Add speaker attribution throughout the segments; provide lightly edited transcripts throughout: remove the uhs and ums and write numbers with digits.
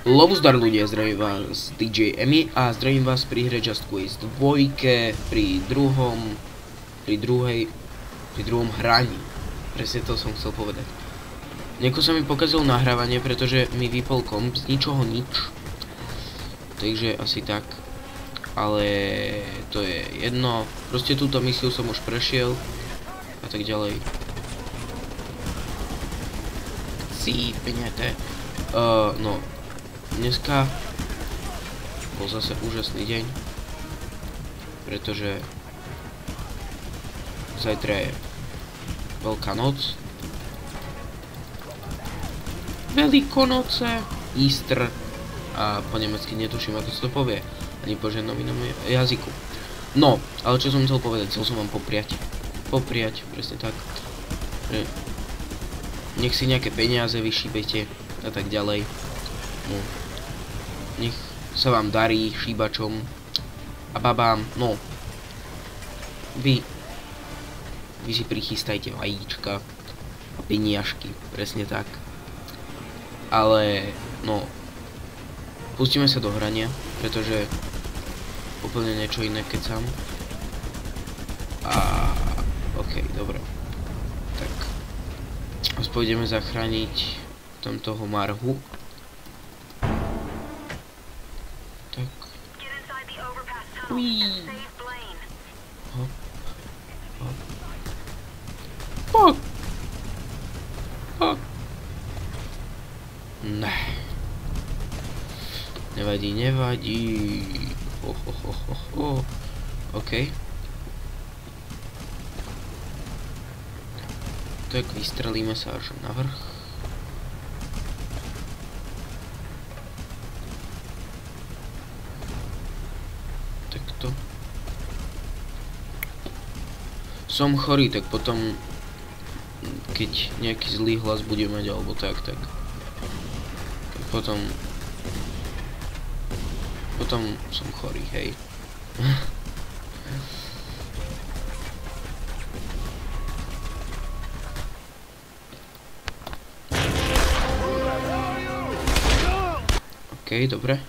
Speaker 1: Lovu zdar ľudia, zdravím vás DJ Emi a zdravím vás pri hre Just Quest 2 pri druhom hraní. Presne to som chcel povedať. Nejako sa mi pokazilo nahrávanie, pretože mi vypol komp z ničoho nič. Takže asi tak. Ale to je jedno. Proste túto misiu som už prešiel. A tak ďalej. Cípnete. No. Dneska bol zase úžasný deň, pretože zajtra je Veľká noc, Veľkonoce, Easter a po nemecky netuším, ako sa to povie, ani po ženovinom jazyku. No, ale čo som chcel povedať, chcel som vám popriať, presne tak. Nech si nejaké peniaze vyšíbete a tak ďalej. No. Nech sa vám darí šíbačom a babám, no. Vy si prichystajte vajíčka a peniažky, presne tak. Ale, no, pustíme sa do hrania, pretože úplne niečo iné kecam. A, okej, dobre. Tak, pôjdeme zachrániť tam toho Marhu. Tak. Uííí. Hop. Hop. Fuck. Fuck. Ne. Nevadí, nevadí. OK. Tak vystrelíme sa až na vrch. Takto. Som chorý, tak potom keď nejaký zlý hlas bude mať alebo tak potom som chorý, hej. OK, dobre.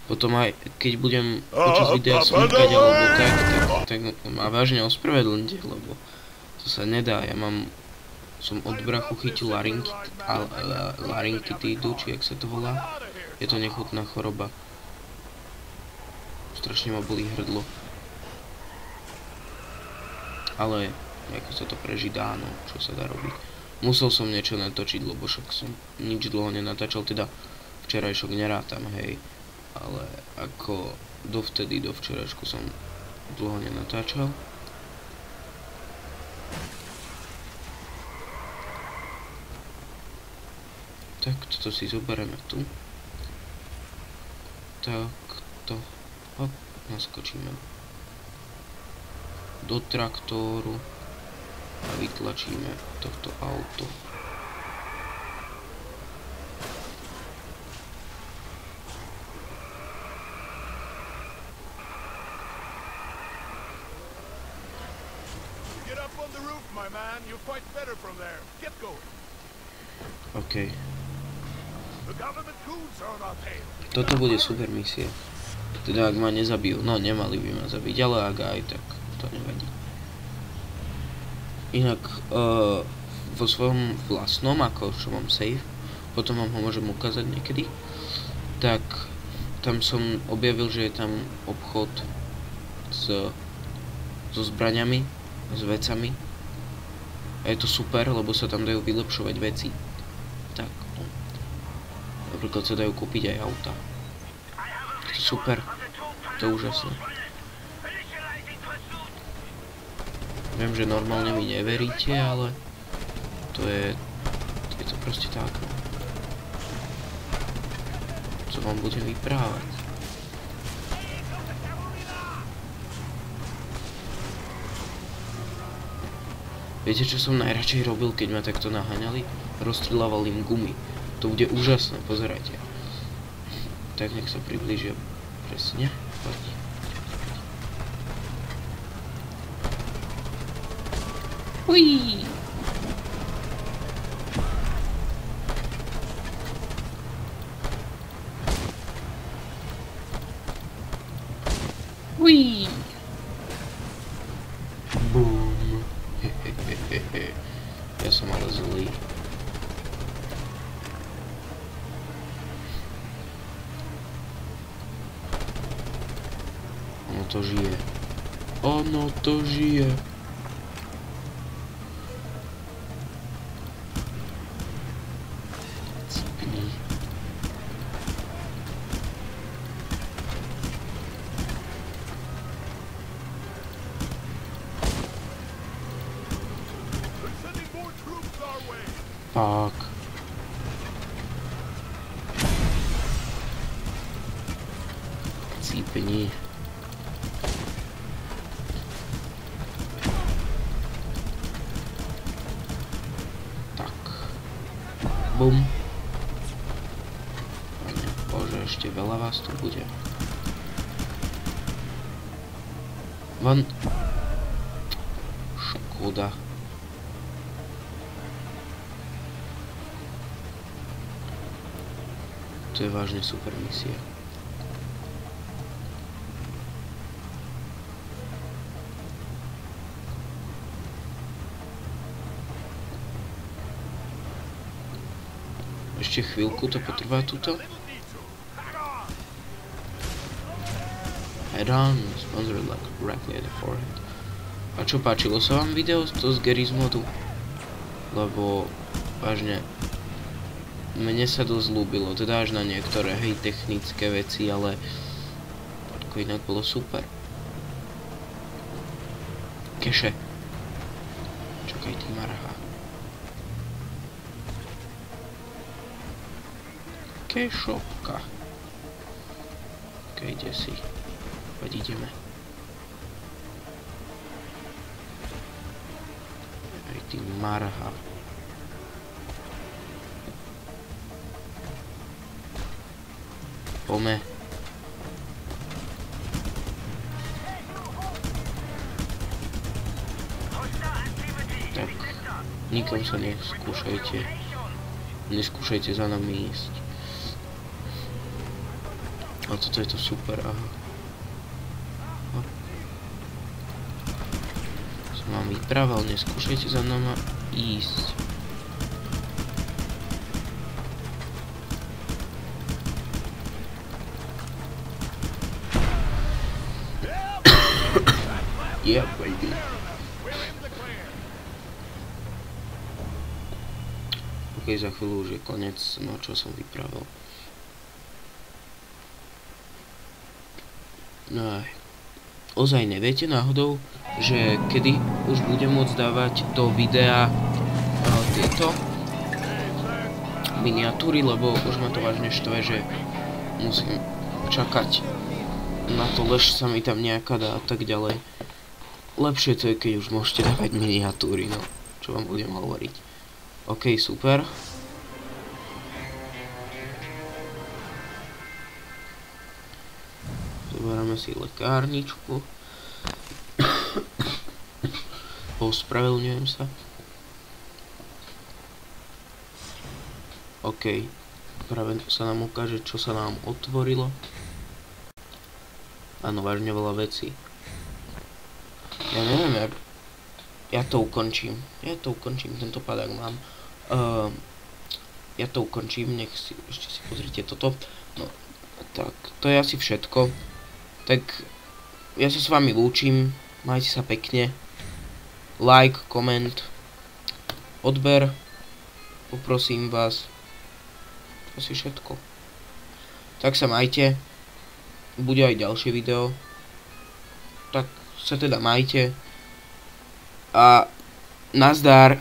Speaker 1: Potom aj keď budem počas videa smúkať alebo tak ma vážne ospravedlňte, lebo to sa nedá. Som od brachu chytil laryngitídu, či jak sa to volá. Je to nechutná choroba. Strašne ma bolí hrdlo. Ale ako sa to prežidá, no, čo sa dá robiť. Musel som niečo natočiť, lebo však som nič dlho nenatáčal, teda včerajšok nerátam, hej. Ale ako do včerajšku som dlho nenatáčal. Tak, toto si zoberieme tu. Takto. Hop, naskočíme do traktoru a vytlačíme tohto auto. OK. Toto bude super misia. Teda ak ma nezabijú, no nemali by ma zabiť, ale ak aj tak to nevadí. Inak vo svojom vlastnom, ako čo mám save, potom vám ho môžem ukázať niekedy, tak tam som objavil, že je tam obchod so zbraňami, s vecami. A je to super, lebo sa tam dajú vylepšovať veci. Tak, no. Napríklad sa dajú kúpiť aj auta. Je to super. To je úžasné. Viem, že normálne mi neveríte, ale to je to proste tak. Co vám budem vyprávať. Viete, čo som najradšej robil, keď ma takto naháňali? Rozstrelával im gumy. To bude úžasné, pozerajte. Tak nech sa priblížia. Presne. Poď. Uí. som ale zlý. Ono to žije. Ono to žije. Cipni. Fuck. Cipni. Bum. Bože, ešte veľa vás tu bude. Von. Škoda. To je vážne super misia. Ešte chvíľku to potrvá tuto. Head on, sponsored like directly at the forehead. A čo, páčilo sa vám video z Garry's modu? Lebo vážne mne sa dosť ľúbilo, teda až na niektoré hej technické veci, ale ako inak bolo super. Keše. Čakaj, ty marha. Kešopka. Okej, kde si? Poď ideme. Aj ty marha. Pome. Tak, nikam sa neskúšajte za nami ísť. A toto je to super, aha. Som vám vyprával, neskúšajte za nama ísť. Yeah, baby. Ok, za chvíľu už je konec, no čo som vypravil. No aj. Ozaj neviete náhodou, že kedy už budem môcť dávať do videa tieto miniatúry, lebo už ma to vážne štve, že musím čakať na to, lež sa mi tam nejaká dá a tak ďalej. Lepšie to je, keď už môžete dávať miniatúry, no, čo vám budem hovoriť. Ok, super. Zoberieme si lekárničku. Ospravedlňujem sa. Ok, práve sa nám ukáže, čo sa nám otvorilo. Áno, vážne veľa vecí. Ja neviem, ja to ukončím. Tento padák mám. Ja to ukončím, nech si, ešte si pozrite toto. No, tak, to je asi všetko. Tak, ja sa s vami lúčim, majte sa pekne. Like, koment, odber, poprosím vás. Asi všetko. Tak sa majte. Bude aj ďalšie video. Tak sa teda majte. A nazdar.